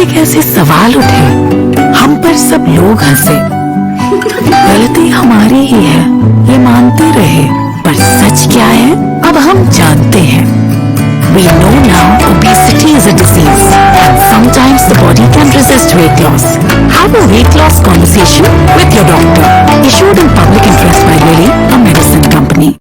कैसे कैसे सवाल उठे, हम पर सब लोग हंसे। गलती हमारी ही है ये मानते रहे, पर सच क्या है अब हम जानते हैं। We know now obesity is a disease and sometimes the body can resist weight loss. Have a weight loss conversation with your doctor. Issued in public interest by Lilly, a medicine company.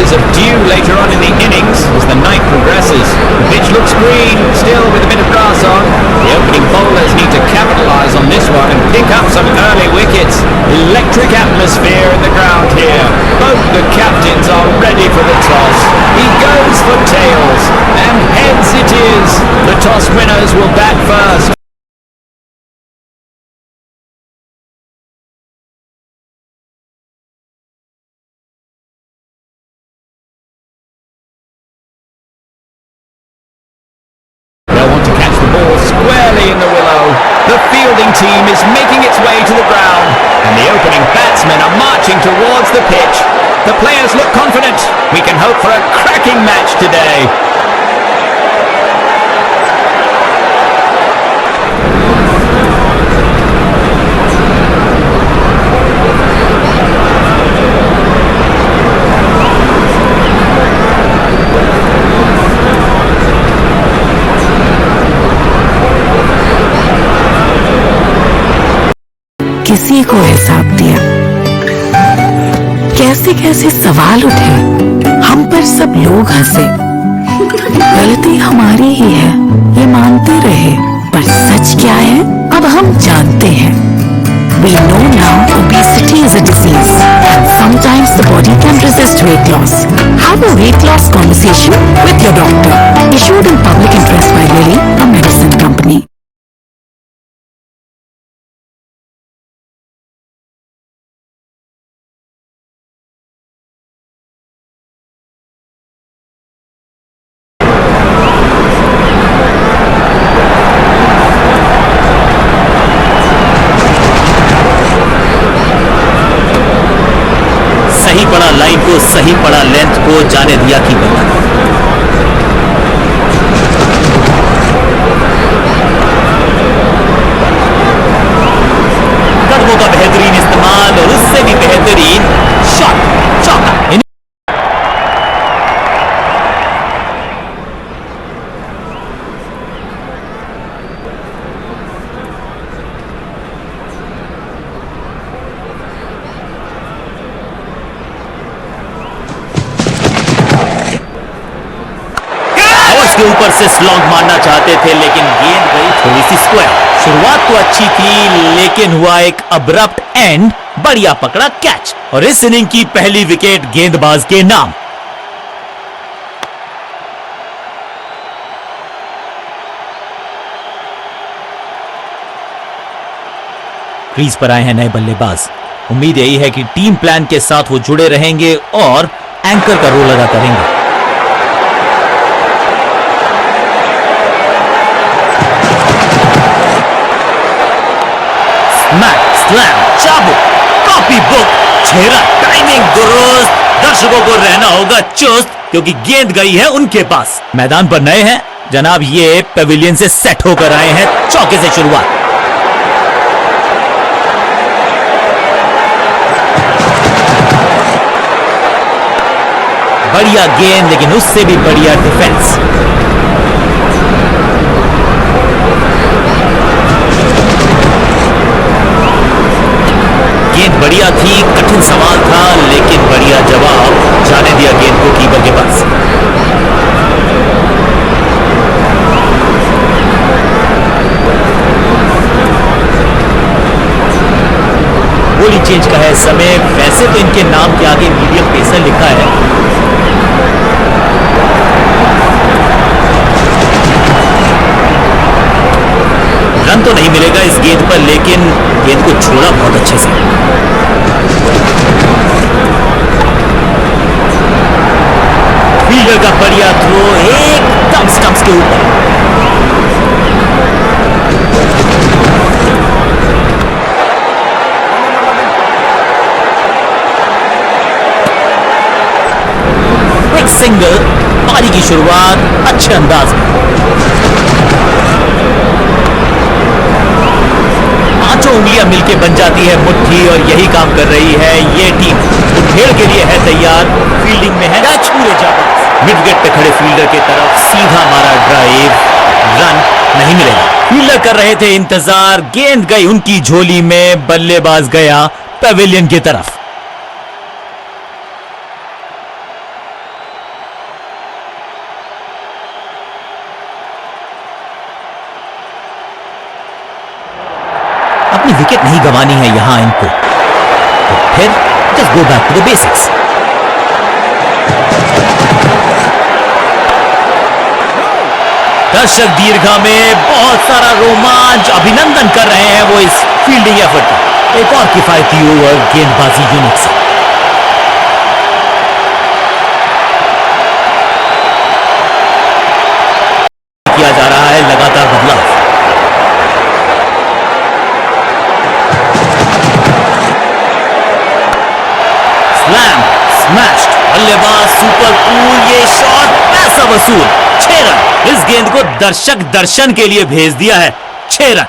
Of dew later on in the innings as the night progresses. The pitch looks green, still with a bit of grass on. The opening bowlers need to capitalise on this one and pick up some early wickets. Electric atmosphere in the ground here. Both the captains are ready for the toss. He goes for tails, and heads it is. The toss winners will bat first. The fielding team is making its way to the ground and the opening batsmen are marching towards the pitch. The players look confident. We can hope for a cracking match today. किसी को हिसाब दिया, कैसे कैसे सवाल उठे, हम पर सब लोग हंसे। गलती हमारी ही है ये मानते रहे, पर सच क्या है अब हम जानते हैं। We know now obesity is a disease and sometimes the body can resist weight loss. Have a weight loss conversation with your doctor. Issued in public interest by Lilly, a medicine company. सही पड़ा line को, सही पड़ा length को, जाने दिया कि बता। कदमों का बेहतरीन इस्तेमाल और उससे भी बेहतरीन शॉट, चौका। के ऊपर से स्लॉग मारना चाहते थे लेकिन गेंद गई थोड़ी सी स्क्वायर। शुरुआत तो अच्छी थी लेकिन हुआ एक अब्रप्ट एंड। बढ़िया पकड़ा कैच और इस इनिंग की पहली विकेट गेंदबाज के नाम। क्रीज पर आए हैं नए बल्लेबाज। उम्मीद यही है कि टीम प्लान के साथ वो जुड़े रहेंगे और एंकर का रोल अदा करेंगे। स्लैम, चाबुक, कॉपी बुक, छेरा, टाइमिंग दुरुस्त। दर्शकों को रहना होगा चुस्त क्योंकि गेंद गई है उनके पास। मैदान पर नए हैं जनाब, ये पेविलियन से सेट होकर आए हैं। चौके से शुरुआत। बढ़िया गेंद लेकिन उससे भी बढ़िया डिफेंस। गेंद बढ़िया थी, कठिन सवाल था लेकिन बढ़िया जवाब। जाने दिया गेंद को कीपर के पास। बोली चेंज का है समय। वैसे तो इनके नाम के आगे मीडियम पेसर लिखा है। रन तो नहीं मिलेगा इस गेंद पर लेकिन गेंद को छोड़ा बहुत अच्छे से। फील्डर का बढ़िया थ्रो एकदम स्टंप्स के ऊपर। सिंगल। पारी की शुरुआत अच्छे अंदाज में। पांचों उंगलियां मिलके बन जाती है मुट्ठी और यही काम कर रही है ये टीम। मुठभेड़ के लिए है तैयार। फील्डिंग में है कैच पूरे जाबाज। मिड विकेट पे खड़े फील्डर की तरफ सीधा मारा ड्राइव। रन नहीं मिलेगा। फील्डर कर रहे थे इंतजार। गेंद गई उनकी झोली में। बल्लेबाज गया पेविलियन की तरफ। अपनी विकेट नहीं गंवानी है यहां इनको, तो फिर just go back to the basics. दर्शक दीर्घा में बहुत सारा रोमांच। अभिनंदन कर रहे हैं वो इस फील्डिंग एफर्ट का। एक और किफायती ओवर गेंदबाजी यूनिट से। किया जा रहा है लगातार बदलाव। Slam smashed. बल्लेबाज सुपर कूल। ये शॉट पैसा वसूल। 6 रन। इस गेंद को दर्शक दर्शन के लिए भेज दिया है। 6 रन।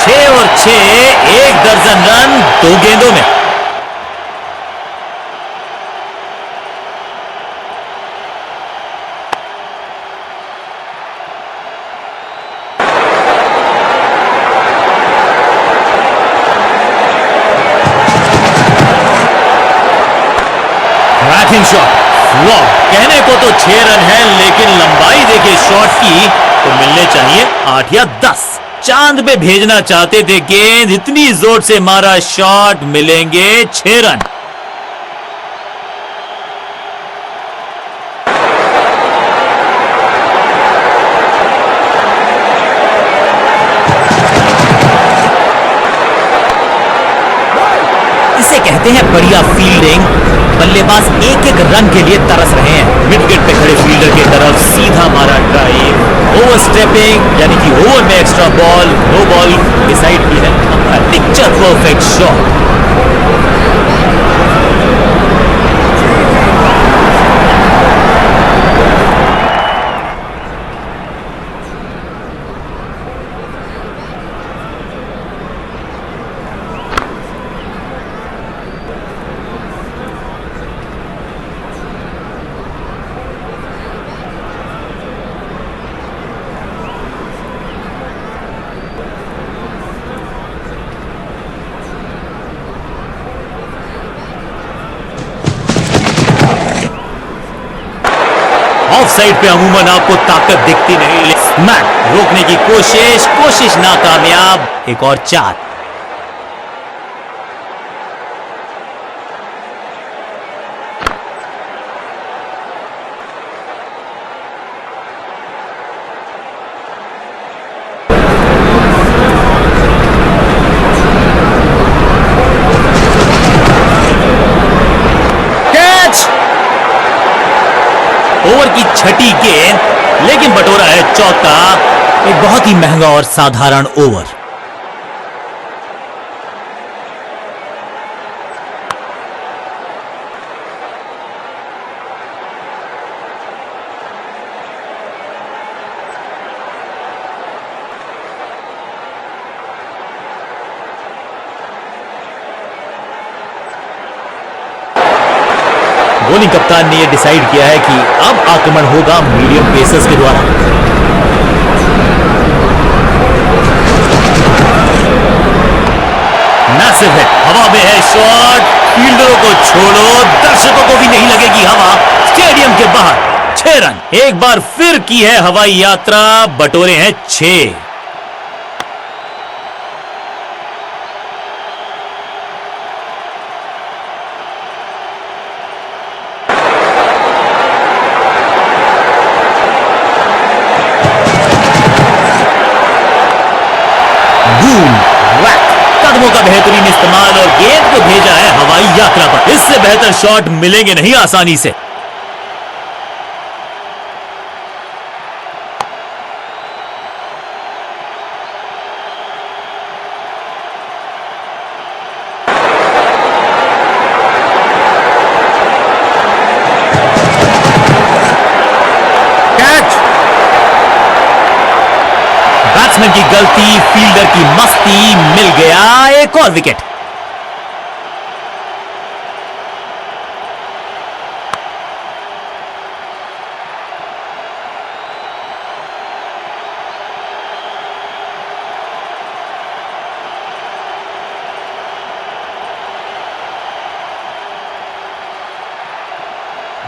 छह और 6 1 दर्जन रन 2 गेंदों में। Shot flop. कहने को तो 6 रन है, लेकिन लंबाई देखे शॉट की तो मिलने चाहिए 8 या 10। चांद पे भेजना चाहते थे गेंद। इतनी जोर से मारा शॉट। मिलेंगे 6 रन। इसे कहते हैं बढ़िया फील्डिंग। बल्लेबाज एक एक रन के लिए तरस रहे हैं। मिड विकेट पे खड़े फील्डर की तरफ सीधा मारा ड्राइव। ओवर स्टेपिंग यानी कि ओवर में extra ball. No ball decide की है। Picture perfect shot. Off side पे अमूमन आपको ताकत दिखती नहीं। स्मैक रोकने की कोशिश नाकामयाब। एक और 4। ओवर की छठी गेंद, लेकिन बटोरा है चौका। एक बहुत ही महंगा और साधारण ओवर। बॉलिंग कप्तान ने यह डिसाइड किया है कि अब आक्रमण होगा मीडियम पेसर्स के द्वारा। मैसिव है। हवा में है शॉट। फील्डरों को छोड़ो, दर्शकों को भी नहीं लगेगी हवा। स्टेडियम के बाहर 6 रन। एक बार फिर की है हवाई यात्रा। बटोरे हैं 6। कदमों का बेहतरीन इस्तेमाल और गेंद को भेजा है हवाई यात्रा पर। इससे बेहतर शॉट मिलेंगे नहीं आसानी से। बैट्समैन की गलती, फील्डर की मस्ती, मिल गया एक और विकेट।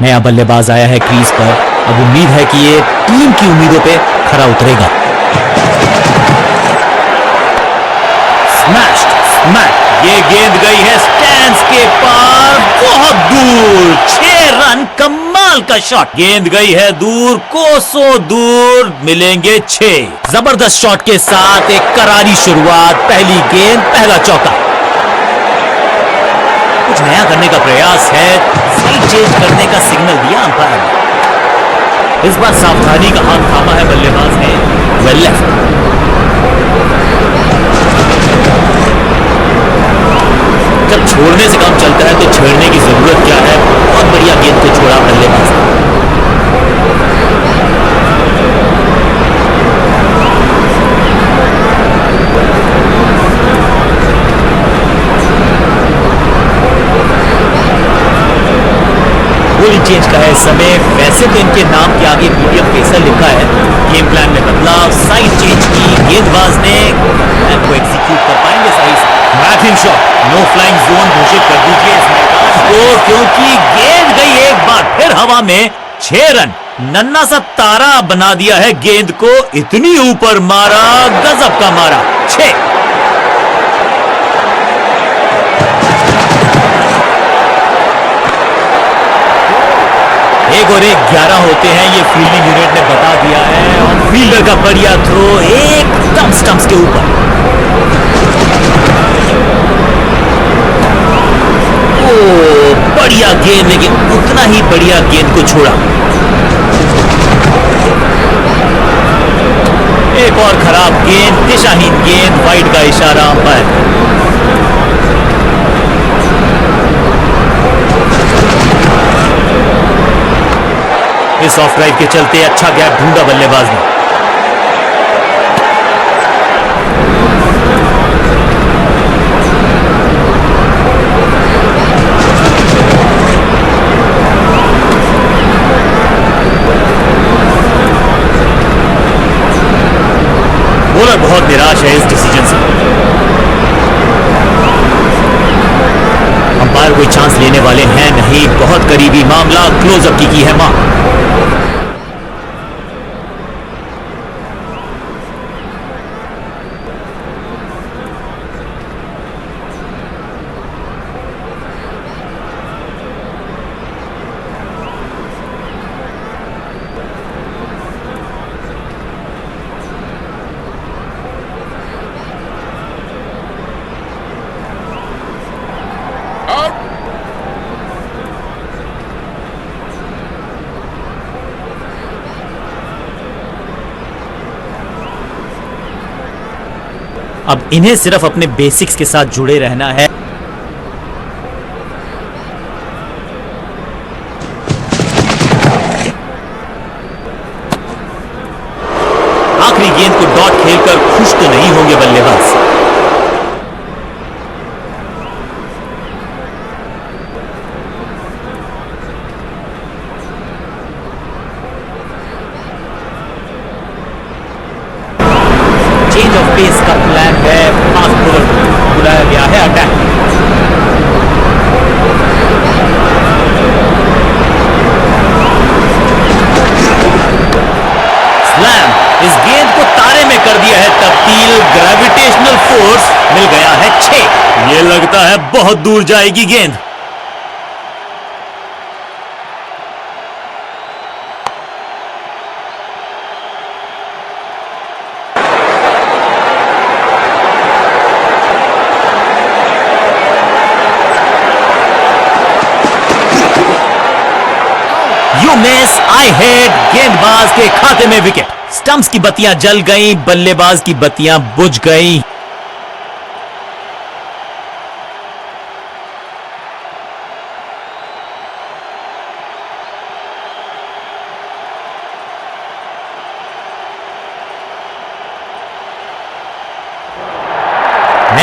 नया बल्लेबाज आया है क्रीज पर। अब उम्मीद है कि ये टीम की उम्मीदों पे खरा उतरेगा। स्मैश्ड, स्मैश, ये गेंद गई है स्टैंड्स के पार, बहुत दूर। 6 रन, कमाल का शॉट। गेंद गई है दूर, कोसों दूर, मिलेंगे 6। जबरदस्त शॉट के साथ एक करारी शुरुआत। पहली गेंद, पहला चौका। कुछ नया करने का प्रयास है, साइड चेंज करने का सिग्नल दिया अंपायर ने। इस बार सावधानी का हाथ थामा है बल्लेबाज ने। Well left. जब छोड़ने से काम चलता है तो छेड़ने की जरूरत क्या है। बहुत बढ़िया गेंद को छोड़ा बल्लेबाज ने। बॉलिंग चेंज का है समय। वैसे तो इनके नाम के आगे मीडियम पेसर लिखा है। गेम प्लान में बदलाव, साइड चेंज की। गेंदबाज ने प्लान को एग्जीक्यूट कर पाएंगे सही से। Mathing shot, no flying zone घोषित कर दीजिए इस मैदान को, क्योंकि गेंद गई एक बार फिर हवा में। 6 रन, नन्ना सा तारा बना दिया है गेंद को। इतनी ऊपर मारा, गजब का मारा। 6। एक और एक 11 होते हैं, ये फील्डिंग यूनिट ने बता दिया है। और फील्डर का बढ़िया थ्रो एकदम स्टंप्स के ऊपर। ओ, बढ़िया गेंद, लेकिन उतना ही बढ़िया गेंद को छोड़ा। एक और खराब गेंद, दिशाहीन गेंद, वाइड का इशारा अंपायर। इस ऑफ ड्राइव के चलते अच्छा गैप ढूंढा बल्लेबाज ने। बॉलर बहुत निराश है इस डिसीजन से। अंपायर कोई चांस लेने वाले हैं नहीं। बहुत करीबी मामला, क्लोजअप की है मां। अब इन्हें सिर्फ अपने बेसिक्स के साथ जुड़े रहना है। आखिरी गेंद को डॉट खेलकर खुश तो नहीं होंगे बल्लेबाज। चेंज ऑफ पेस का प्लान है। फास्ट बॉलर बुलाया गया है अटैक। स्लैम, इस गेंद को तारे में कर दिया है तब्दील। ग्रेविटेशनल फोर्स मिल गया है 6। ये लगता है बहुत दूर जाएगी गेंद। You miss, I hit. गेंदबाज के खाते में विकेट। स्टंप्स की बत्तियां जल गई, बल्लेबाज की बत्तियां बुझ गई।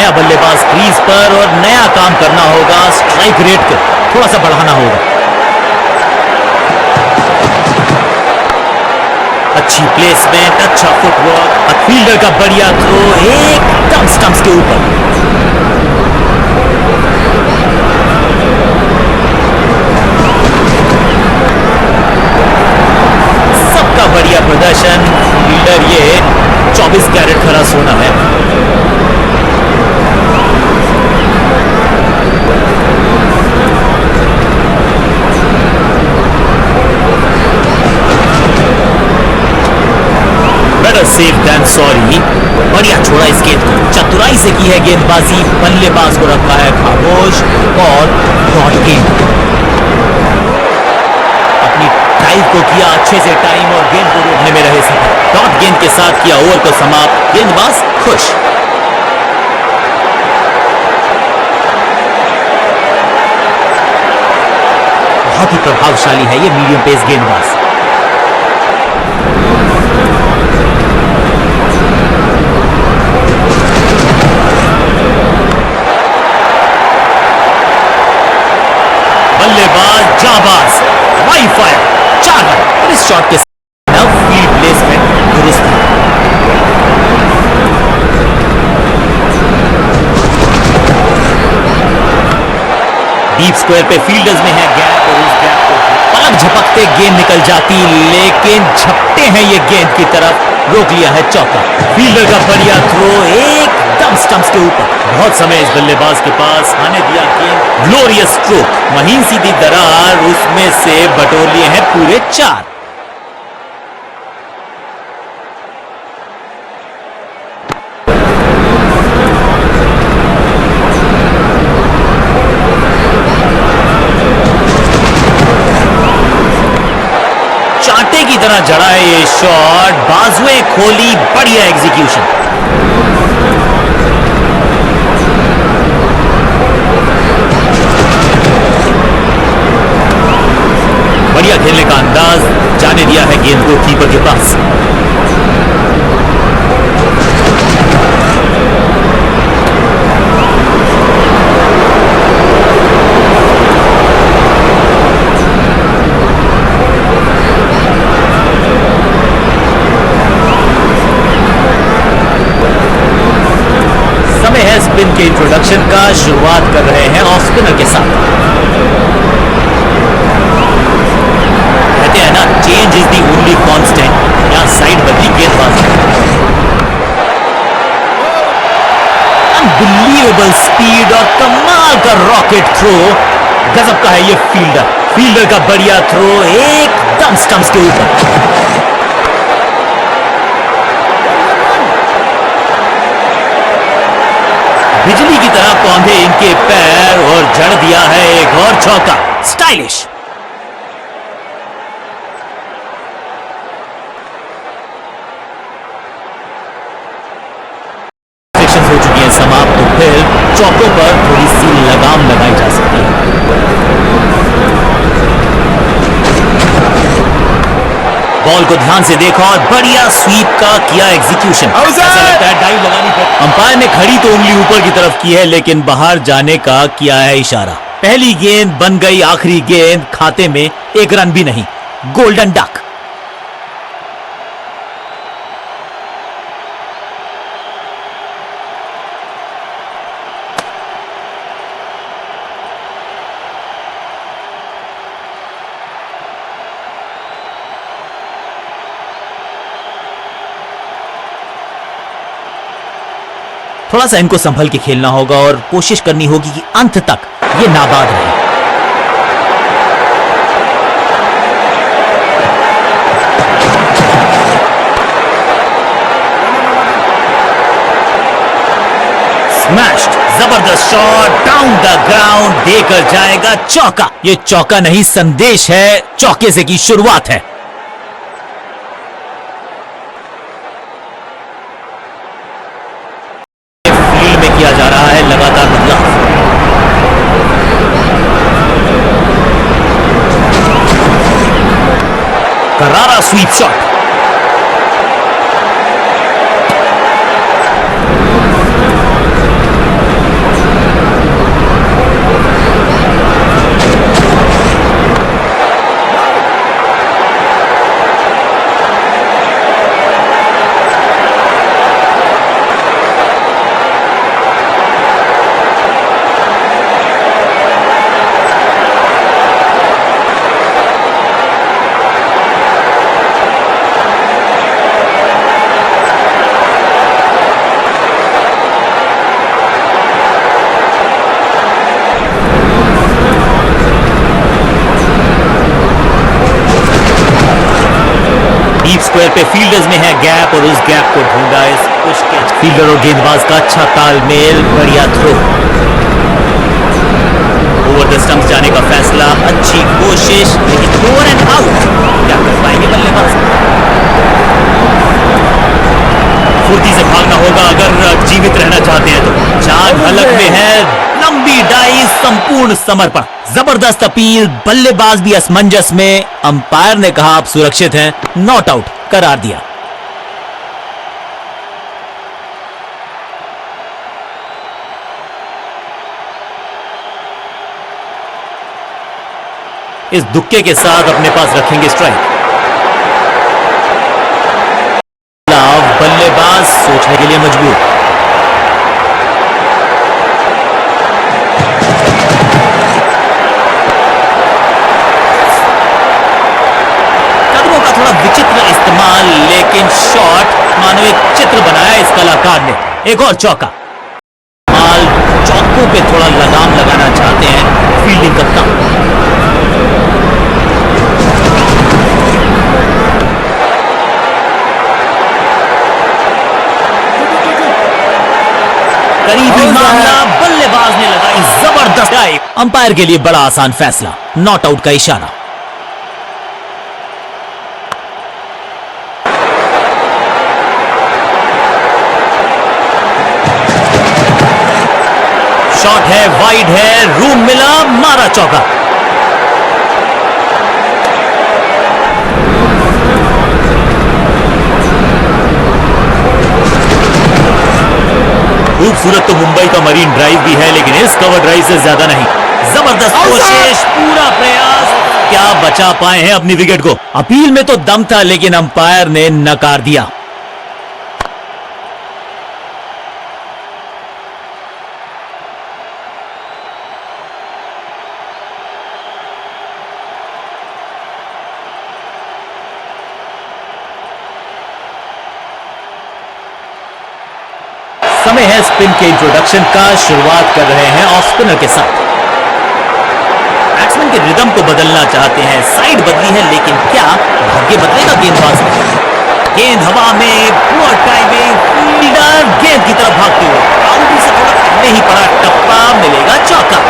नया बल्लेबाज क्रीज पर और नया काम करना होगा। स्ट्राइक रेट को थोड़ा सा बढ़ाना होगा। अच्छी प्लेसमेंट, अच्छा फुटवर्क, फील्डर का बढ़िया थ्रो एकदम स्टंप्स के ऊपर। सबका बढ़िया प्रदर्शन। फील्डर ये 24 कैरेट खरा सोना है। Safe than sorry. बढ़िया छोड़ा इस गेंद को, चतुराई से की है गेंदबाजी। बल्लेबाज को रखा है खामोश और डॉट गेंद। अपनी ड्राइव को किया अच्छे से टाइम और गेंद को रोकने में रहे सफल। डॉट गेंद के साथ किया ओवर को समाप्त। गेंदबाज खुश। बहुत ही प्रभावशाली है ये मीडियम पेस गेंदबाज। बल्लेबाज जाबाज, वाई फायर, 4 रन। और इस शॉट के साथ फील्ड प्लेसमेंट दुरुस्त है। डीप स्क्वायर पे फील्डर्स में है गैप और उस गैप को पलक झपकते गेंद निकल जाती, लेकिन झपटे हैं ये गेंद की तरफ। रोक लिया है चौका। फील्डर का बढ़िया थ्रो एकदम स्टंप्स के ऊपर। बहुत समय इस बल्लेबाज के पास, आने दिया गेंद। ग्लोरियस स्ट्रोक, महीन सीधी दरार, उसमें से बटोर लिए हैं पूरे 4। चांटे की तरह जड़ा है ये शॉट, बाजुएं खोली, बढ़िया एग्जीक्यूशन। बढ़िया खेलने का अंदाज, जाने दिया है गेंद को कीपर के पास। समय है स्पिन के इंट्रोडक्शन का। शुरुआत कर रहे हैं ऑफ स्पिनर के साथ। कहते हैं ना, change is the only constant. यहां साइड बदली गेंदबाज। अनबिलीवेबल स्पीड और कमाल का रॉकेट थ्रो। गजब का है ये फील्डर। फील्डर का बढ़िया थ्रो एकदम स्टंप्स के ऊपर। बिजली की तरह कौंधे इनके पैर और जड़ दिया है एक और चौका। स्टाइलिश। सेक्शंस हो चुकी हैं समाप्त, तो फिर चौकों पर थोड़ी सी लगाम लगाई जा सकती है। बॉल को ध्यान से देखा और बढ़िया स्वीप का किया एग्जीक्यूशन। ऐसा लगता है डाइव लगानी पड़ी। अंपायर ने खड़ी तो उंगली ऊपर की तरफ की है, लेकिन बाहर जाने का किया है इशारा। पहली गेंद बन गई आखिरी गेंद। खाते में 1 रन भी नहीं। Golden duck. थोड़ा सा इनको संभल के खेलना होगा और कोशिश करनी होगी कि अंत तक ये नाबाद रहे। स्मैश्ड, जबरदस्त शॉट, डाउन द ग्राउंड, देकर जाएगा चौका। ये चौका नहीं, संदेश है, चौके से की शुरुआत है। किया जा रहा है लगातार बदलाव। करारा स्वीप शॉट। डीप स्क्वायर पे फील्डर्स में है गैप और उस गैप को ढूंढा इस पुश कैच। फील्डर और गेंदबाज का अच्छा तालमेल, बढ़िया थ्रो। ओवर द स्टंप्स जाने का फैसला, अच्छी कोशिश, लेकिन ओवर एंड आउट। क्या कर पाएंगे बल्लेबाज? फुर्ती से भागना होगा अगर जीवित रहना चाहते हैं तो। चार हलक में है, लंबी डाइव, संपूर्ण समर्पण, जबरदस्त अपील, बल्लेबाज भी असमंजस में। अंपायर ने कहा आप सुरक्षित हैं, नॉट आउट करार दिया। इस दुक्के के साथ अपने पास रखेंगे स्ट्राइक। बल्लेबाज सोचने के लिए मजबूर। कदमों का थोड़ा विचित्र इस्तेमाल, लेकिन शॉट मानो एक चित्र बनाया इस कलाकार ने। एक और चौका। माल चौकों पे थोड़ा लगाम लगाना चाहते हैं फील्डिंग कप्तान। करीबी मामला, बल्लेबाज ने लगाई जबरदस्त डाइव। अंपायर के लिए बड़ा आसान फैसला, नॉट आउट का इशारा। शॉट है, वाइड है, रूम मिला, मारा चौका। खूबसूरत तो मुंबई का मरीन ड्राइव भी है, लेकिन इस कवर ड्राइव से ज्यादा नहीं। जबरदस्त कोशिश, पूरा प्रयास, क्या बचा पाए हैं अपनी विकेट को। अपील में तो दम था, लेकिन अंपायर ने नकार दिया। समय है स्पिन के इंट्रोडक्शन का। शुरुआत कर रहे हैं ऑफ स्पिनर के साथ। बैट्समैन के रिदम को बदलना चाहते हैं, साइड बदली है, लेकिन क्या भाग्य बदलेगा गेंदबाज में? गेंद हवा में, पुअर टाइमिंग, फील्डर गेंद की तरफ भागते हुए बाउंड्री से थोड़ा पहले ही पड़ा टप्पा, मिलेगा चौका।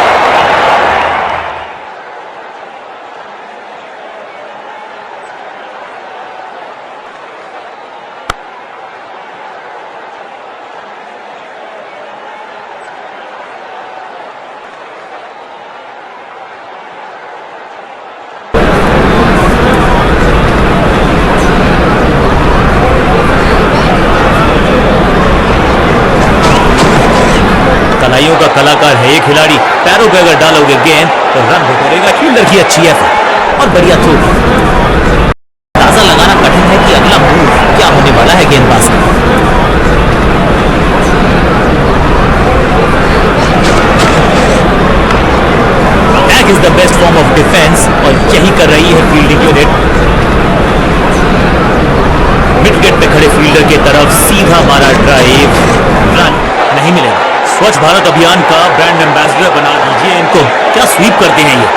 कलाइयों का कलाकार है ये खिलाड़ी। पैरों पे अगर डालोगे गेंद तो रन करेगा। फील्डर की अच्छी एफर्ट और बढ़िया थ्रो। अंदाजा लगाना कठिन है कि अगला मूव क्या होने वाला है गेंदबाज का। Attack is the best form of defence और यही कर रही है फील्डिंग यूनिट। मिड विकेट पे खड़े फील्डर की तरफ सीधा मारा ड्राइव, रन नहीं मिलेगा। स्वच्छ भारत अभियान का ब्रांड एम्बेसडर बना दीजिए इनको। क्या स्वीप करते हैं ये।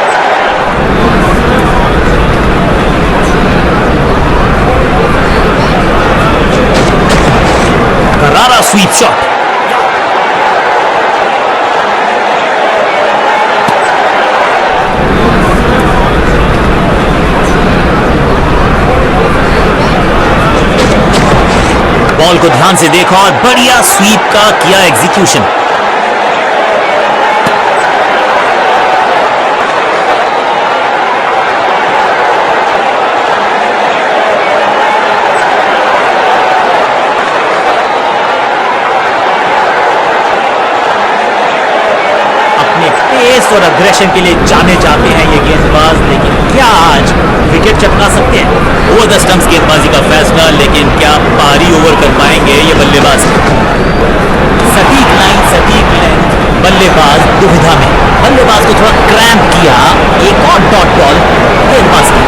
करारा स्वीप शॉट। बॉल को ध्यान से देखा और बढ़िया स्वीप का किया एग्जीक्यूशन। पेस और अग्रेशन के लिए जाने जाते हैं ये गेंदबाज, लेकिन क्या आज विकेट चटका सकते हैं? ओवर द स्टंप्स गेंदबाजी का फैसला, लेकिन क्या पारी ओवर कर पाएंगे ये बल्लेबाज? सटीक लाइन, सटीक लेंथ, बल्लेबाज दुविधा में। बल्लेबाज को थोड़ा क्रैम्प किया, एक और डॉट बॉल गेंदबाज की।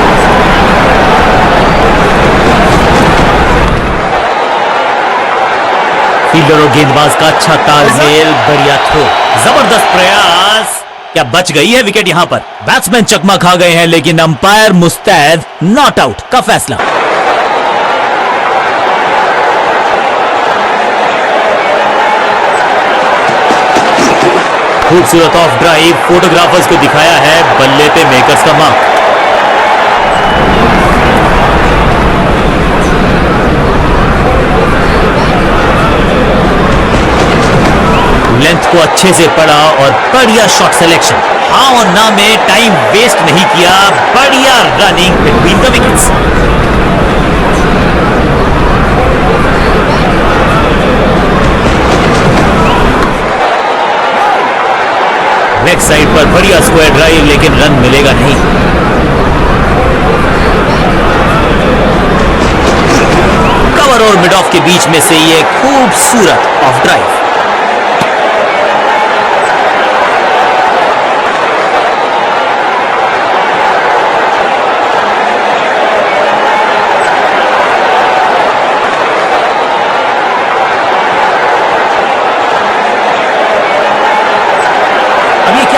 फील्डर और गेंदबाज का अच्छा तालमेल, बढ़िया थ्रो, जबरदस्त प्रयास। क्या बच गई है विकेट यहां पर? बैट्समैन चकमा खा गए हैं, लेकिन अंपायर मुस्तैद, नॉट आउट का फैसला। खूबसूरत ऑफ ड्राइव, फोटोग्राफर्स को दिखाया है बल्ले पे मेकर्स का मार्क। लेंथ को अच्छे से पढ़ा और बढ़िया शॉट सिलेक्शन। हाँ और ना में टाइम वेस्ट नहीं किया, बढ़िया running between the wickets. Leg side पर बढ़िया स्क्वायर ड्राइव, लेकिन रन मिलेगा नहीं। कवर और मिड ऑफ के बीच में से ये खूबसूरत ऑफ ड्राइव।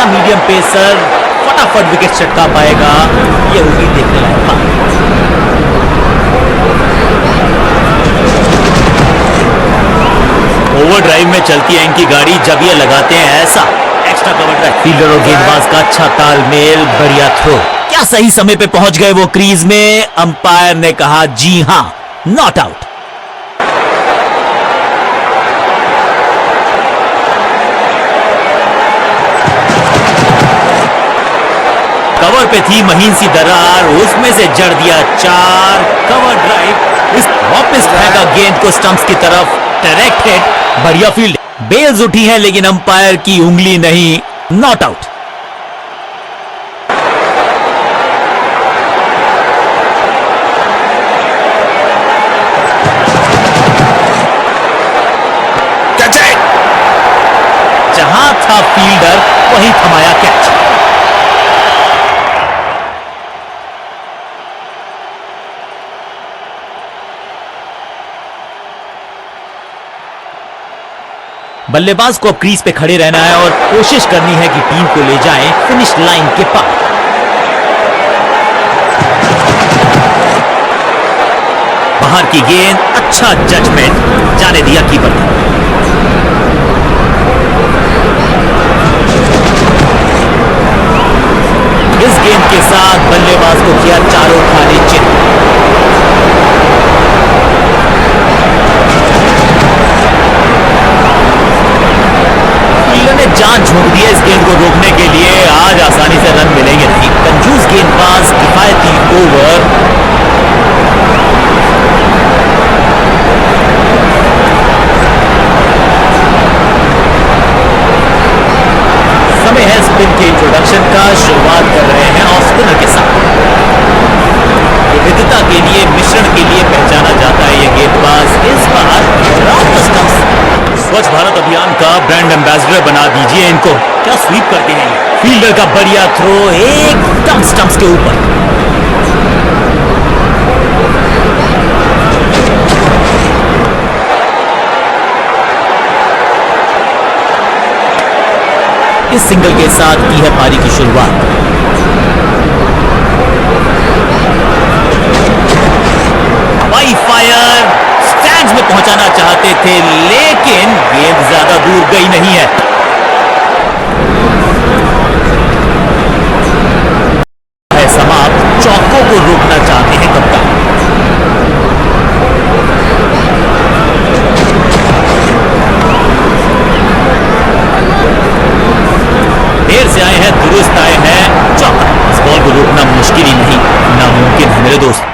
मीडियम पेसर फटाफट विकेट चटका पाएगा, ये होगी देखने लायक बात। ओवर ड्राइव में चलती है इनकी गाड़ी जब ये लगाते हैं ऐसा एक्स्ट्रा कवर ड्राइव। फील्डर और गेंदबाज का अच्छा तालमेल, बढ़िया थ्रो। क्या सही समय पे पहुंच गए वो क्रीज में। अंपायर ने कहा जी हां, नॉट आउट। कवर पे थी महीन सी दरार, उसमें से जड़ दिया 4। कवर ड्राइव, इस वापस फेंका गेंद को स्टंप्स की तरफ, डायरेक्ट हिट, बढ़िया फील्ड। बेल्स उठी हैं लेकिन अंपायर की उंगली नहीं, नॉट आउट। जहां था फील्डर वहीं थमाया कैच। बल्लेबाज को अब क्रीज पे खड़े रहना है और कोशिश करनी है कि टीम को ले जाएं फिनिश लाइन के पार। बाहर की गेंद, अच्छा जजमेंट, जाने दिया कीपर ने। इस गेंद के साथ बल्लेबाज को किया चारों खाने चिन्ह। ने जान झोंक दी है इस गेंद को रोकने के लिए। आज आसानी से रन मिलेंगे नहीं। कंजूस गेंदबाज, किफायती ओवर। समय है स्पिन के इंट्रोडक्शन का। शुरुआत कर रहे हैं ऑफ स्पिनर के साथ। विविधता के लिए, मिश्रण के लिए पहचाना जाता है ये गेंदबाज। इस बार स्वच्छ भारत अभियान का ब्रांड एम्बेसडर बना दीजिए इनको। क्या स्वीप करते हैं। फील्डर का बढ़िया थ्रो, एकदम स्टंप्स के ऊपर। इस सिंगल के साथ की है पारी की शुरुआत। हवाई फायर, स्टैंड्स में पहुंचाना चाहते थे लेकिन गेंद ज्यादा दूर गई नहीं है। समाप्त, चौकों को रोकना चाहते हैं कप्तान। देर से आए हैं, दुरुस्त आए हैं, चौका। इस बॉल को रोकना मुश्किल ही नहीं, नामुमकिन है मेरे दोस्त।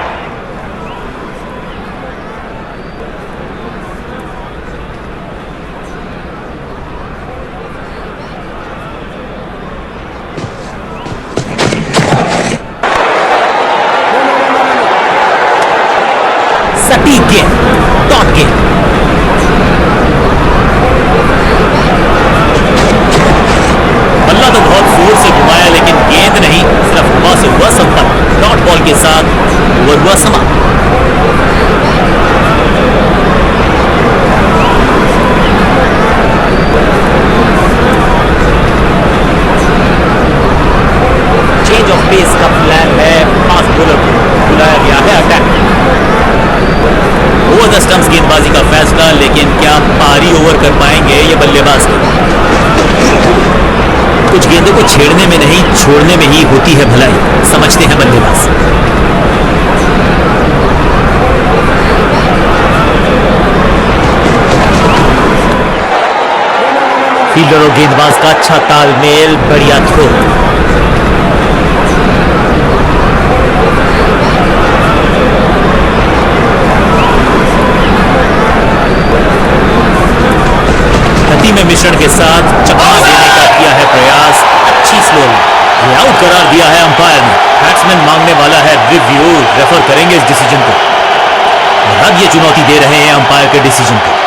सटीक गेंद, डॉट गेंद। बल्ला तो बहुत जोर से घुमाया लेकिन गेंद नहीं, सिर्फ हवा से हुआ संपर्क। डॉट बॉल के साथ ओवर हुआ समाप्त। चेंज ऑफ पेस का प्लान है। फास्ट बॉलर को बुलाया गया है अटैक। ओवर द स्टंप्स गेंदबाजी का फैसला, लेकिन क्या पारी ओवर कर पाएंगे ये बल्लेबाज। कुछ गेंदों को छेड़ने में नहीं, छोड़ने में ही होती है भलाई, समझते हैं बल्लेबाज। फील्डर और गेंदबाज का अच्छा तालमेल, बढ़िया थ्रो। गति में मिश्रण के साथ चकमा देने का किया है प्रयास, अच्छी स्लो ये आउट करार दिया है अंपायर ने। बैट्समैन मांगने वाला है रिव्यू, रेफर करेंगे इस डिसीजन को। और अब ये चुनौती दे रहे हैं अंपायर के डिसीजन को।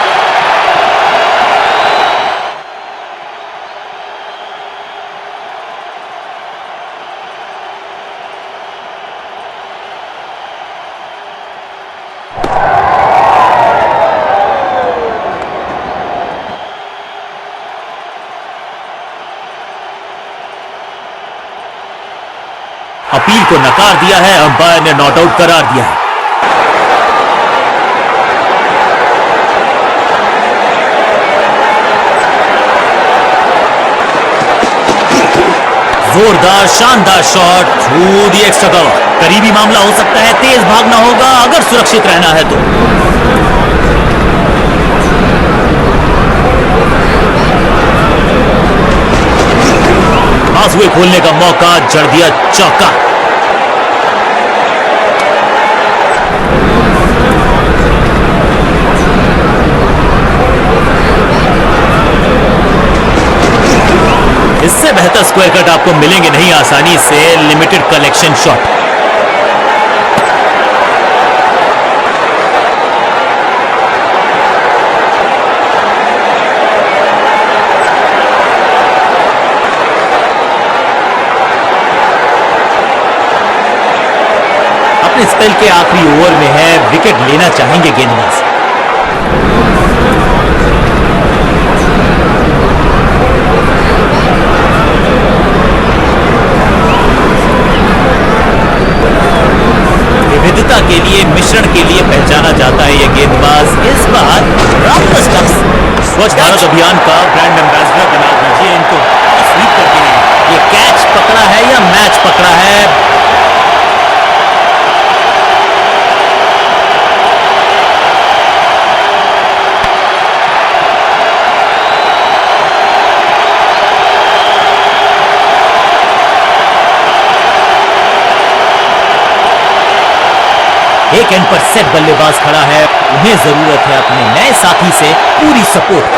अपील को नकार दिया है, अंपायर ने नॉट आउट करार दिया है। जोरदार शानदार shot through the extra cover. करीबी मामला हो सकता है, तेज भागना होगा अगर सुरक्षित रहना है तो। पास हुए खोलने का मौका, जड़ दिया चौका। इससे बेहतर स्क्वायर कट आपको मिलेंगे नहीं आसानी से। Limited collection shot. अपने स्पेल के आखिरी ओवर में है, विकेट लेना चाहेंगे गेंदबाज। विविधता के लिए, मिश्रण के लिए पहचाना जाता है यह गेंदबाज। इस बार स्वच्छ भारत अभियान का ब्रांड एम्बेसडर बना दीजिए इनको। स्वीप करके ये कैच पकड़ा है या मैच पकड़ा है। एक एंड पर सेट बल्लेबाज खड़ा है, उन्हें जरूरत है अपने नए साथी से पूरी सपोर्ट।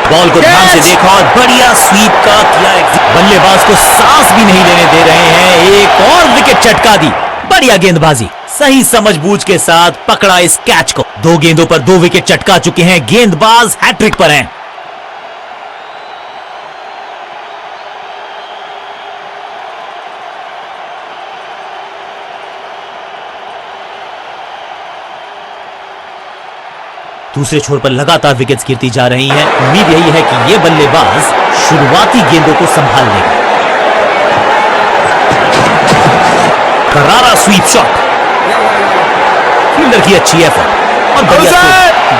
बॉल को ध्यान से देखा और बढ़िया स्वीप का किया। बल्लेबाज को सांस भी नहीं लेने दे रहे हैं, एक और विकेट चटका दी। बढ़िया गेंदबाजी, सही समझबूझ के साथ पकड़ा इस कैच को। 2 गेंदों पर 2 विकेट चटका चुके हैं, गेंदबाज हैट्रिक पर हैं। दूसरे छोर पर लगातार विकेट्स गिरती जा रही हैं। उम्मीद यही है कि ये बल्लेबाज शुरुआती गेंदों को संभाल लेगा। करारा स्वीप शॉट, फील्डर की अच्छी एफर्ट और बढ़िया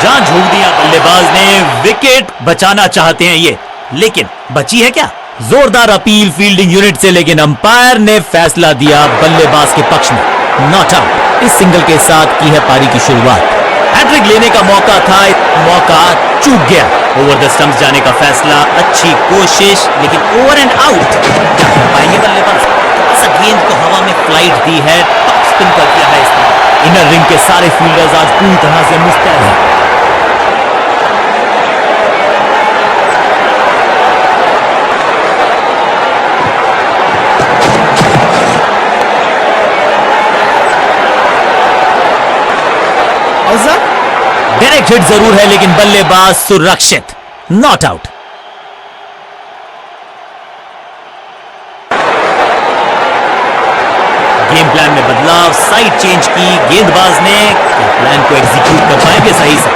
जान झोंक दिया बल्लेबाज ने। विकेट बचाना चाहते हैं ये, लेकिन बची है क्या? जोरदार अपील फील्डिंग यूनिट से, लेकिन अंपायर ने फैसला दिया बल्लेबाज के पक्ष में। Not out. इस सिंगल के साथ की है पारी की शुरुआत। हैट्रिक लेने का मौका था, मौका चूक गया। ओवर द स्टंप्स जाने का फैसला, अच्छी कोशिश, लेकिन ओवर एंड आउट। क्या कर पाएंगे बल्लेबाज? गेंद को हवा में फ्लाइट दी है, टॉप स्पिन कर दिया है इसने। इनर रिंग के सारे फील्डर्स आज पूरी तरह से मुस्तैद हैं। डायरेक्ट हिट जरूर है, लेकिन बल्लेबाज सुरक्षित। Not out. गेम प्लान में बदलाव, साइड चेंज की गेंदबाज ने। प्लान को एग्जीक्यूट कर पाएंगे सही से।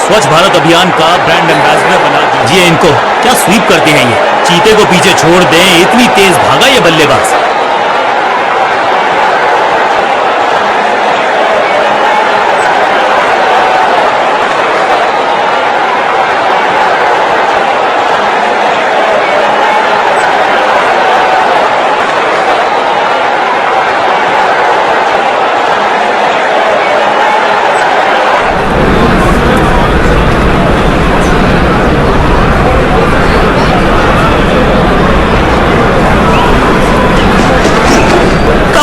स्वच्छ भारत अभियान का ब्रांड एम्बेसडर बना दीजिए इनको। क्या स्वीप करते हैं ये, चीते को पीछे छोड़ दें, इतनी तेज भागा ये बल्लेबाज।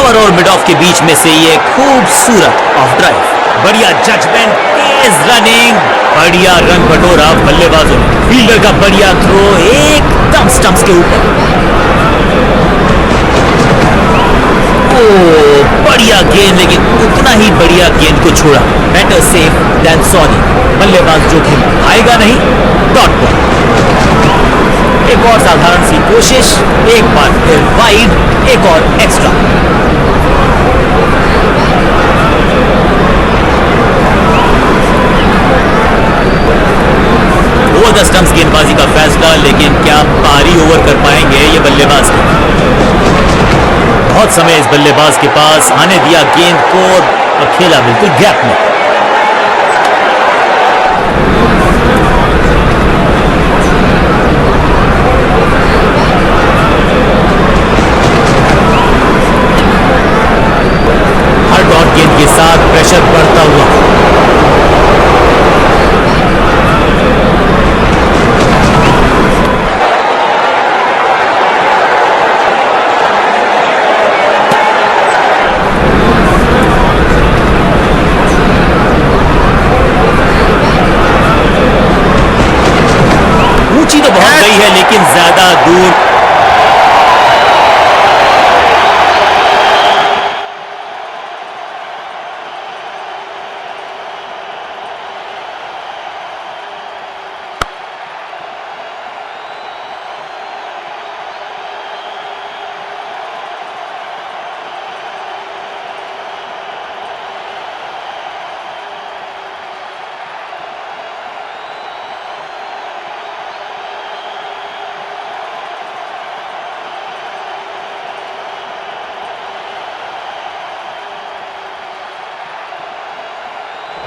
ओवर और मिड ऑफ के बीच में से ये खूबसूरत ऑफ ड्राइव, बढ़िया जजमेंट, तेज रनिंग, बढ़िया रन बटोरा बल्लेबाजों ने, फील्डर का बढ़िया थ्रो एकदम स्टंप्स के ऊपर। बढ़िया गेंद, लेकिन उतना ही बढ़िया गेंद को छोड़ा। बेटर सेफ देन सॉरी, बल्लेबाज जोखिम आएगा नहीं, डॉट बॉल। एक और साधारण सी कोशिश, एक बार फिर वाइड, एक और एक्स्ट्रा। ओवर द स्टंप्स गेंदबाजी का फैसला, लेकिन क्या पारी ओवर कर पाएंगे ये बल्लेबाज? बहुत समय इस बल्लेबाज के पास, आने दिया गेंद को और खेला बिल्कुल गैप में। हर डॉट गेंद के साथ प्रेशर बढ़ता हुआ। ऊंची तो बहुत गई है, लेकिन ज्यादा दूर।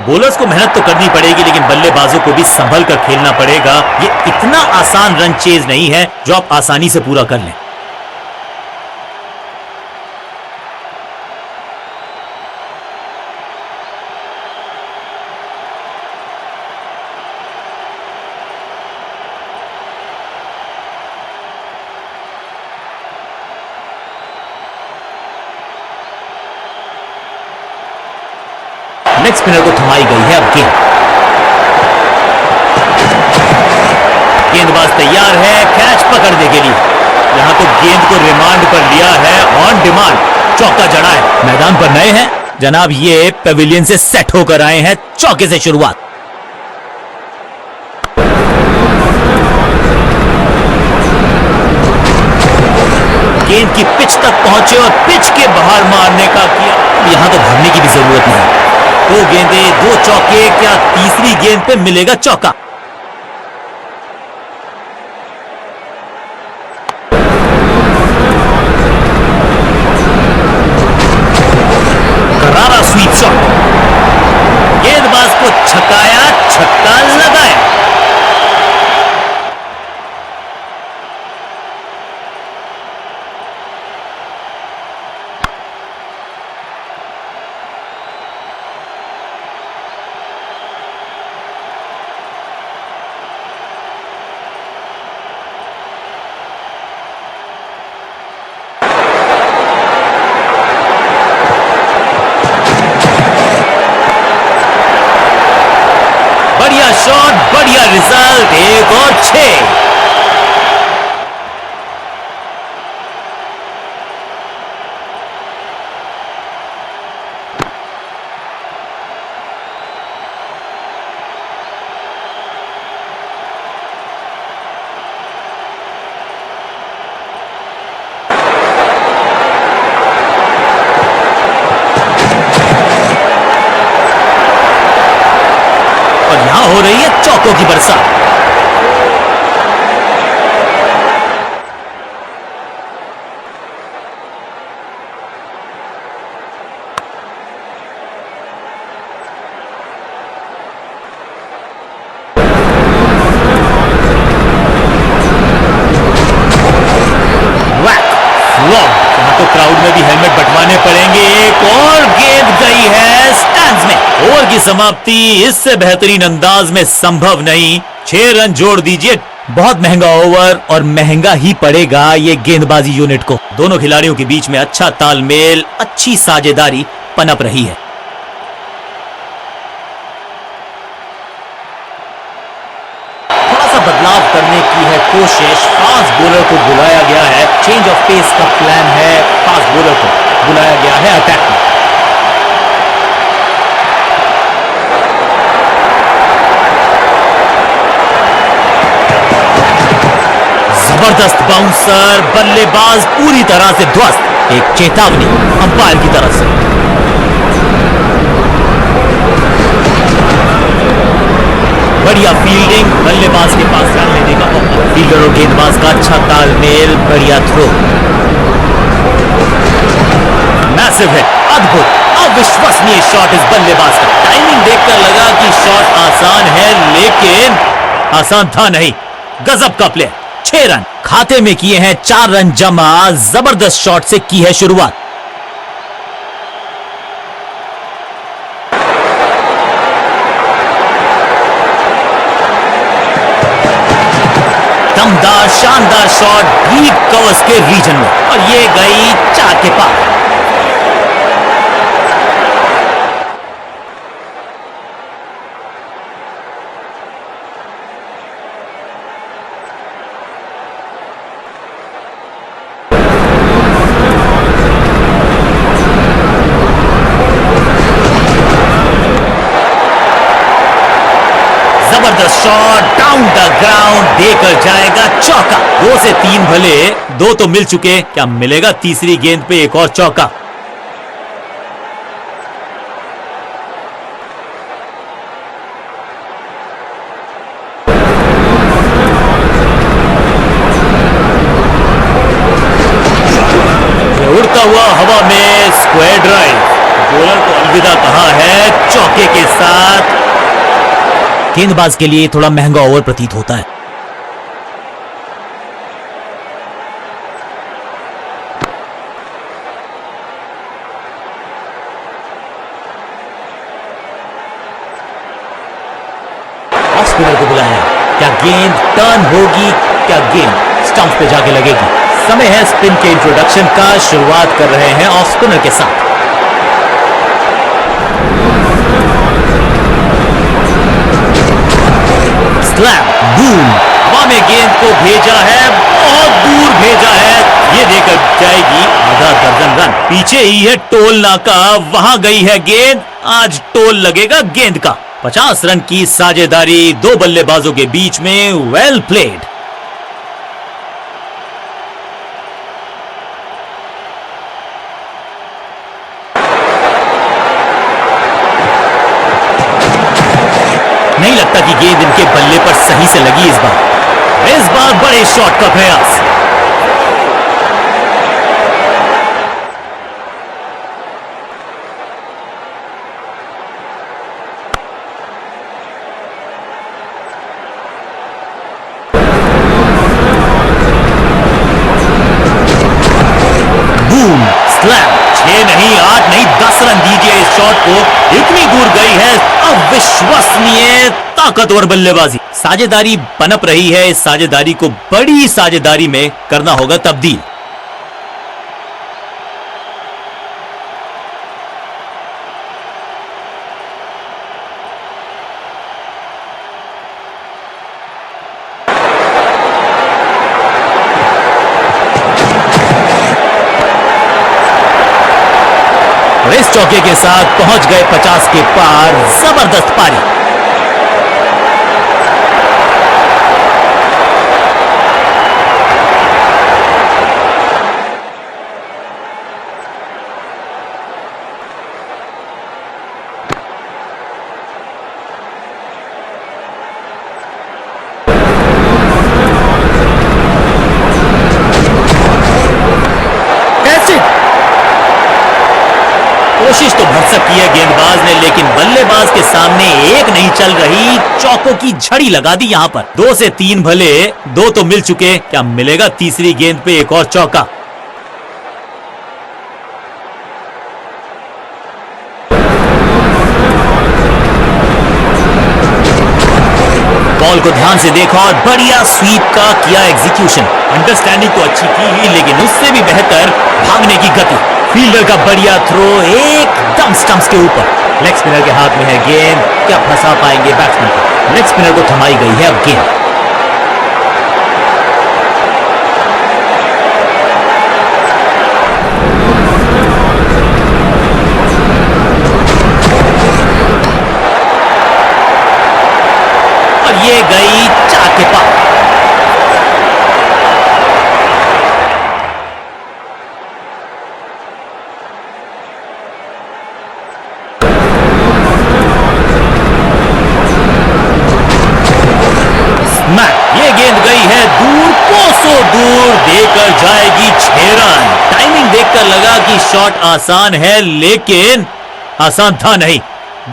बॉलर्स को मेहनत तो करनी पड़ेगी, लेकिन बल्लेबाजों को भी संभल कर खेलना पड़ेगा। ये इतना आसान रन चेज नहीं है जो आप आसानी से पूरा कर लें। लेग स्पिनर को थमाई गई है अब गेंद। गेंदबाज तैयार है कैच पकड़ने के लिए। यहां तो गेंद को रिमांड पर लिया है, ऑन डिमांड चौका जड़ा है। मैदान पर नए हैं जनाब, ये पेविलियन से सेट होकर आए हैं। चौके से शुरुआत, गेंद की पिच तक पहुंचे और पिच के बाहर मारने का किया। यहां तो भागने की भी जरूरत नहीं। दो गेंदे, दो चौके, क्या तीसरी गेंद पे मिलेगा चौका? करारा स्वीप शॉट, गेंदबाज को छकाया, छक्का लगाया। शॉट, बढ़िया रिजल्ट, एक और 6। हो रही है चौकों की बरसात। यहां तो क्राउड में भी हेलमेट बंटवाने पड़ेंगे। एक और गेंद गई है स्टैंड्स में। ओवर की समाप्ति इससे बेहतरीन अंदाज में संभव नहीं। 6 रन जोड़ दीजिए बहुत महंगा ओवर और महंगा ही पड़ेगा ये गेंदबाजी यूनिट को। दोनों खिलाड़ियों के बीच में अच्छा तालमेल, अच्छी साझेदारी पनप रही है। थोड़ा सा बदलाव करने की है कोशिश, फास्ट बॉलर को बुलाया गया है, चेंज ऑफ पेस का प्लान है, फास्ट बॉलर को बुलाया गया है अटैक में। जबरदस्त बाउंसर, बल्लेबाज पूरी तरह से ध्वस्त। एक चेतावनी अंपायर की तरफ से। बढ़िया फील्डिंग, बल्लेबाज के पास रन लेने का मौका। फील्डर और गेंदबाज का अच्छा तालमेल, बढ़िया थ्रो। मैसिव है, अद्भुत, अविश्वसनीय शॉट इस बल्लेबाज का। टाइमिंग देखकर लगा कि शॉट आसान है, लेकिन आसान था नहीं। गजब का प्ले। 6 रन खाते में किए हैं, 4 रन जमा। जबरदस्त शॉट से की है शुरुआत। दमदार शानदार शॉट डीप कवर्स के रीजन में, और ये गई 4 के पार। जबरदस्त शॉट डाउन द ग्राउंड, देकर जाएगा चौका। 2 से 3 भले, 2 तो मिल चुके, क्या मिलेगा तीसरी गेंद पे एक और चौका? उड़ता हुआ हवा में स्क्वायर ड्राइव, बॉलर को अलविदा कहा है चौके के साथ। गेंदबाज के लिए थोड़ा महंगा ओवर प्रतीत होता है। ऑफ स्पिनर को बुलाया, क्या गेंद टर्न होगी, क्या गेंद स्टंप पे जाके लगेगी? समय है स्पिन के इंट्रोडक्शन का। शुरुआत कर रहे हैं ऑफ स्पिनर के साथ। स्लैम, बूम, हवा में गेंद को भेजा है, बहुत दूर भेजा है। ये देकर जाएगी आधा दर्जन रन। पीछे ही है टोल नाका, वहां गई है गेंद, आज टोल लगेगा गेंद का। 50 रन की साझेदारी 2 बल्लेबाजों के बीच में, वेल प्लेड। नहीं लगता कि गेंद इनके बल्ले पर सही से लगी इस बार बड़े शॉट का प्रयास। बूम, स्लैम, 6 नहीं 8 नहीं 10 रन दीजिए इस शॉट को, इतनी दूर गई है। अविश्वसनीय ताकतवर बल्लेबाजी। साझेदारी पनप रही है, इस साझेदारी को बड़ी साझेदारी में करना होगा तब्दील। और इस चौके के साथ पहुंच गए 50 के पार। जबरदस्त पारी। कोशिश तो भरसक की है गेंदबाज ने, लेकिन बल्लेबाज के सामने एक नहीं चल रही। चौकों की झड़ी लगा दी यहां पर। 2 से 3 भले, 2 तो मिल चुके, क्या मिलेगा तीसरी गेंद पे एक और चौका? बॉल को ध्यान से देखा और बढ़िया स्वीप का किया एग्जीक्यूशन। अंडरस्टैंडिंग तो अच्छी थी ही, लेकिन उससे भी बेहतर भागने की गति। फील्डर का बढ़िया थ्रो एकदम स्टंप्स के ऊपर। लेग स्पिनर के हाथ में है गेंद, क्या फंसा पाएंगे बैट्समैन को? लेग स्पिनर को थमाई गई है अब गेंद। ये गई 4 के पार। ये गेंद गई है दूर, कोसों दूर, देकर जाएगी 6 रन। टाइमिंग देखकर लगा कि शॉट आसान है, लेकिन आसान था नहीं।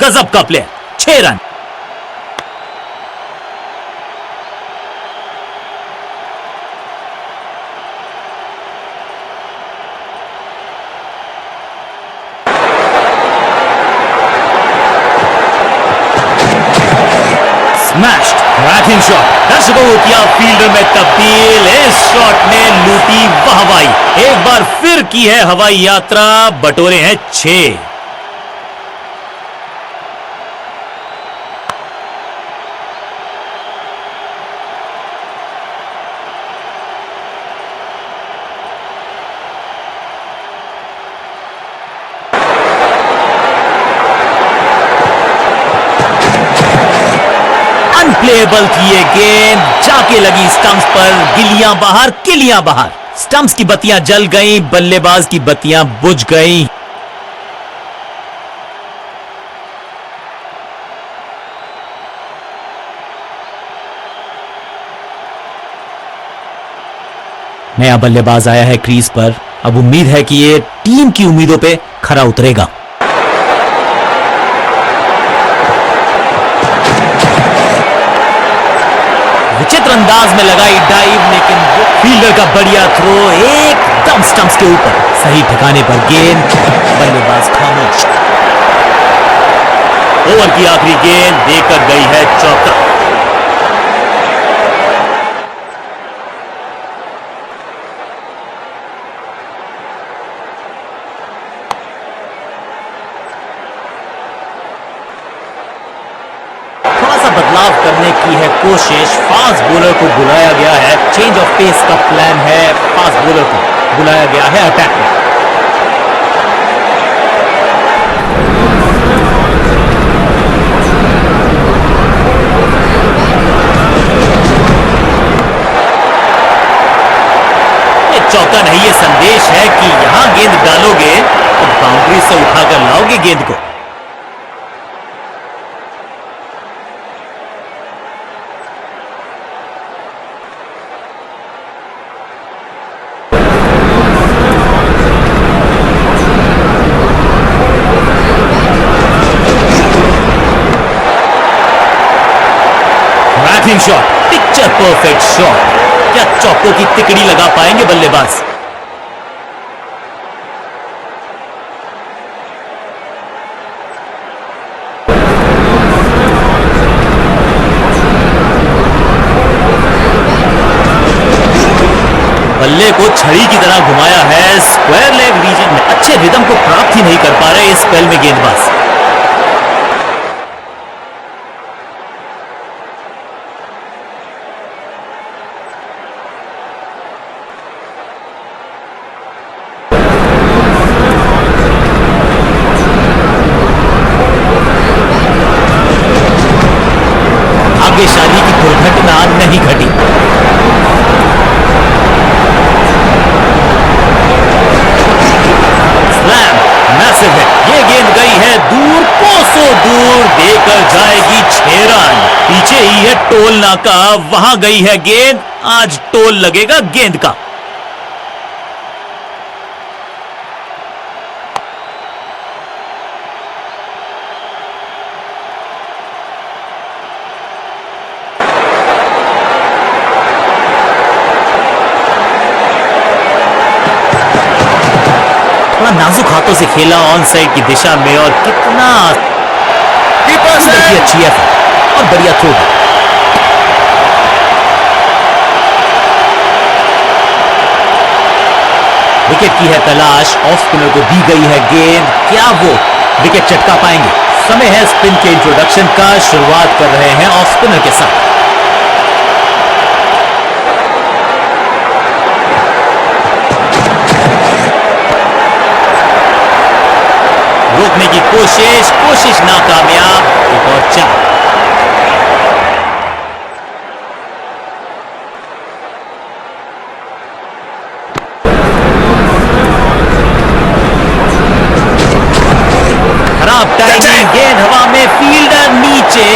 गजब का player, 6 run. Smashed, cracking shot, दर्शकों को किया फील्डर में तब्दील। इस शॉट ने लूटी वाहवाही। एक बार फिर की है हवाई यात्रा, बटोरे हैं 6। अनप्लेएबल थी ये गेंद, जाके लगी स्टंप्स पर। गिलियां बाहर, किलियां बाहर। स्टंप्स की बत्तियां जल गईं, बल्लेबाज की बत्तियां बुझ गईं। नया बल्लेबाज आया है क्रीज पर। अब उम्मीद है कि ये टीम की उम्मीदों पे खरा उतरेगा। विचित्र अंदाज में लगाई डाइव, लेकिन फील्डर का बढ़िया थ्रो एकदम स्टंप्स के ऊपर। सही ठिकाने पर गेंद, बल्लेबाज खामोश। ओवर की आखिरी गेंद देकर गई है चौका। बदलाव करने की है कोशिश। फास्ट बॉलर को बुलाया गया है, चेंज ऑफ पेस का प्लान है। फास्ट बॉलर को बुलाया गया है अटैक में। ये चौका नहीं, ये संदेश है कि यहां गेंद डालोगे तो बाउंड्री से उठाकर लाओगे गेंद को। Shot, picture perfect shot. क्या चौकों की तिकड़ी लगा पाएंगे बल्लेबाज? बल्ले को छड़ी की तरह घुमाया है। स्क्वायर लेग रीजन में अच्छे रिदम को प्राप्त ही नहीं कर पा रहे इस स्पेल में गेंदबाज। भाग्यशाली की दुर्घटना नहीं घटी। स्लैम, मैसिव है। ये गेंद गई है दूर, कोसों दूर, देकर जाएगी 6 रन। पीछे ही है टोल नाका, वहां गई है गेंद। आज टोल लगेगा गेंद का। नाजुक हाथों से खेला ऑन साइड की दिशा में, और कितना अच्छी है और बढ़िया थ्रो। विकेट की है तलाश, ऑफ स्पिनर को दी गई है गेंद, क्या वो विकेट चटका पाएंगे? समय है स्पिन के इंट्रोडक्शन का, शुरुआत कर रहे हैं ऑफ स्पिनर के साथ। रोकने की कोशिश नाकामयाब, एक और चार। खराब टाइमिंग, गेंद हवा में, फील्डर नीचे,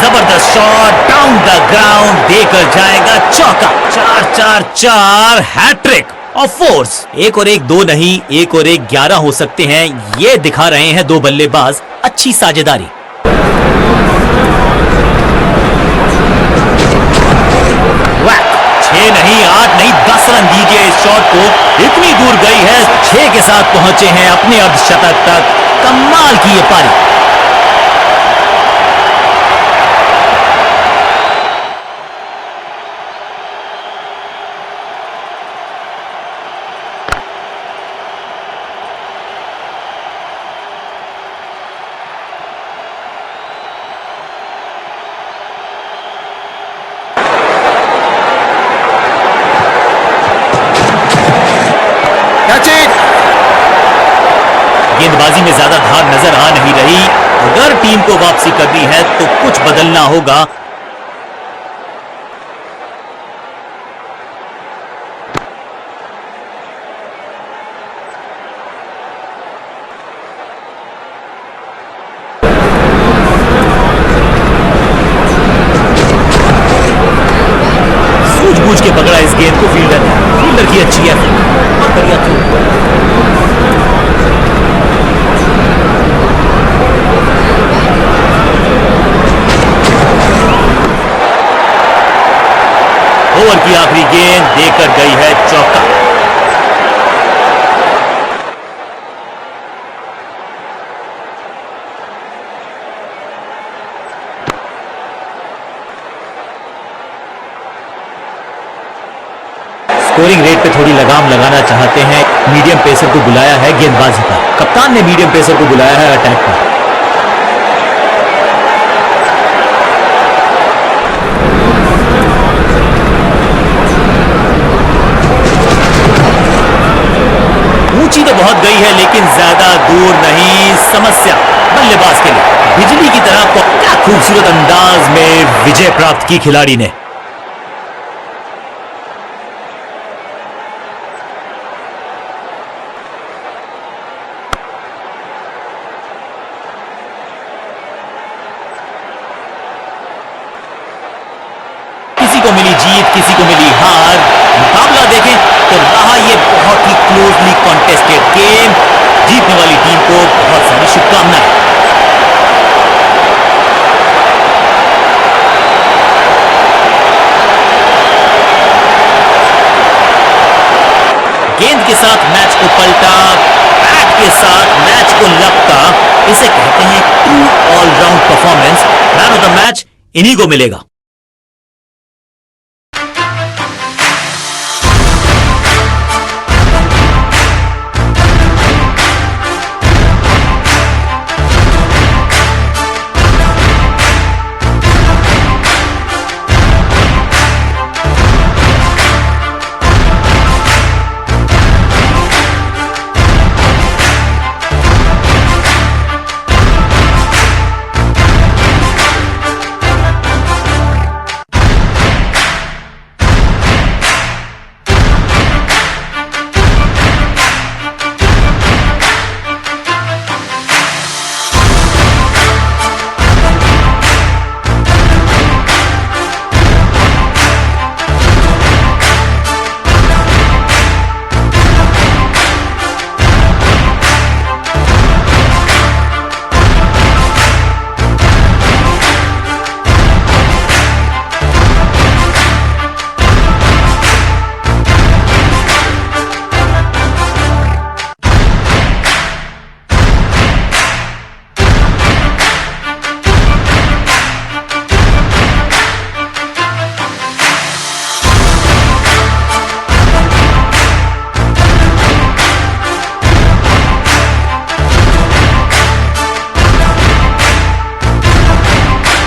जबरदस्त शॉट, डाउन द ग्राउंड, देकर जाएगा चौका। 4-4-4, हैट्रिक ऑफ फोर्स। 1 और 1 2 नहीं, 1 और 1 11 हो सकते हैं, ये दिखा रहे हैं दो बल्लेबाज अच्छी साझेदारी। वैक, 6 नहीं, 8 नहीं, 10 रन दीजिए इस शॉट को, इतनी दूर गई है, 6 के साथ पहुंचे हैं अपने अर्धशतक तक। कमाल की ये पारी। गेंदबाजी में ज्यादा धार नजर आ नहीं रही, अगर टीम को वापसी करनी है तो कुछ बदलना होगा। सूझबूझ के पकड़ा इस गेंद को फील्डर ने, फील्डर की अच्छी है और बढ़िया थ्रो। ओवर की आखिरी गेंद देकर गई है चौका। स्कोरिंग रेट पे थोड़ी लगाम लगाना चाहते हैं, मीडियम पेसर को बुलाया है गेंदबाजी पर। कप्तान ने मीडियम पेसर को बुलाया है अटैक पर। ऊंची तो बहुत गई है लेकिन ज्यादा दूर नहीं, समस्या बल्लेबाज के लिए। बिजली की तरह क्या खूबसूरत अंदाज में विजय प्राप्त की खिलाड़ी ने। किसी को मिली जीत, किसी को मिली हार। मुकाबला देखें तो रहा ये बहुत ही क्लोजली कॉन्टेस्टेड गेम। जीतने वाली टीम को बहुत सारी शुभकामनाएं। गेंद के साथ मैच को पलटा, बैट के साथ मैच को लपका, इसे कहते हैं true all round performance. Man of the match इन्हीं को मिलेगा।